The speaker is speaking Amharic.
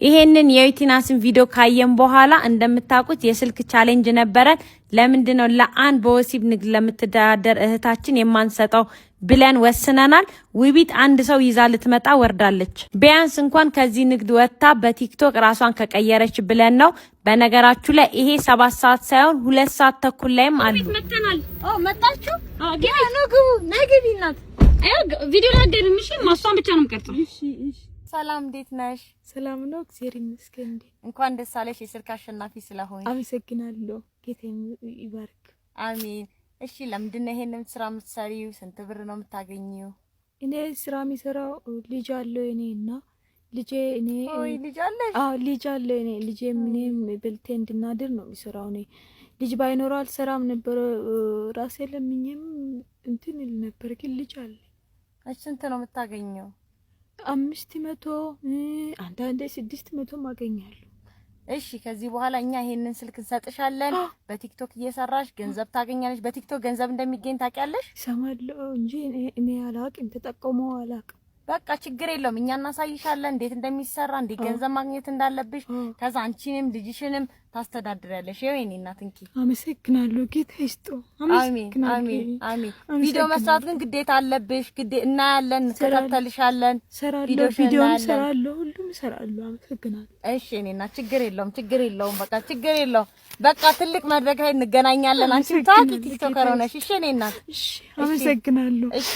ይሄንን የዩቲናስን ቪዲዮ ካየን በኋላ እንደምታውቁት የስልክ ቻሌንጅ ነበረን። ለምንድነው ለአንድ በወሲብ ንግድ ለምትዳደር እህታችን የማንሰጠው ብለን ወስነናል። ውቢት አንድ ሰው ይዛ ልትመጣ ወርዳለች። ቢያንስ እንኳን ከዚህ ንግድ ወጣ በቲክቶክ ራሷን ከቀየረች ብለን ነው። በነገራችሁ ላይ ይሄ 7 ሰዓት ሳይሆን 2 ሰዓት ተኩል ላይም አሉ። መተናል። መጣችሁ? ነግቢናት ቪዲዮ ላገርምሽ ማሷን ብቻ ነው የምቀርጸው። እሺ ሰላም እንዴት ነሽ? ሰላም ነው እግዚአብሔር ይመስገን። እንኳን ደስ አለሽ የስልክ አሸናፊ ስለሆነ። አመሰግናለሁ። ጌታ ይባርክ። አሜን። እሺ ለምንድን ነው ይሄንን ስራ የምትሰሪው? ስንት ብር ነው የምታገኚው? እኔ ስራ የሚሰራው ልጅ አለው እኔና ልጄ እኔ ልጅ አለሽ? ልጅ አለው እኔ ልጄ ምንም በልቴ እንድናድር ነው የሚሰራው። እኔ ልጅ ባይኖር አልሰራም ነበር። ራሴ ለምኝም እንትን ል ነበር ግን ልጅ አለ። ስንት ነው የምታገኘው? 500 አንዳንዴ 600 ማገኛለሁ። እሺ ከዚህ በኋላ እኛ ይሄንን ስልክ እንሰጥሻለን። በቲክቶክ እየሰራሽ ገንዘብ ታገኛለሽ። በቲክቶክ ገንዘብ እንደሚገኝ ታውቂያለሽ? ሰማለሁ እንጂ እኔ አላውቅም፣ ተጠቀመው አላውቅም። በቃ ችግር የለውም። እኛ እናሳይሻለን እንዴት እንደሚሰራ፣ እንዴት ገንዘብ ማግኘት እንዳለብሽ። ከዛ አንቺንም ልጅሽንም ታስተዳድሪያለሽ። የኔ እናት እንኪ። አመሰግናለሁ። ጌታ ይስጡ። አሜን አሜን አሜን። ቪዲዮ መስራት ግን ግዴታ አለብሽ። እናያለን፣ እንከታተልሻለን። ቪዲዮ ሰራለሁ፣ ሁሉም ሰራለሁ። አመሰግናለሁ። እሺ የኔ እናት ችግር የለውም። በቃ ችግር የለውም። በቃ ትልቅ መድረክ ላይ እንገናኛለን። አንቺ ታውቂ ቲክቶከር ሆነሽ። እሺ የኔ እናት። እሺ አመሰግናለሁ። እሺ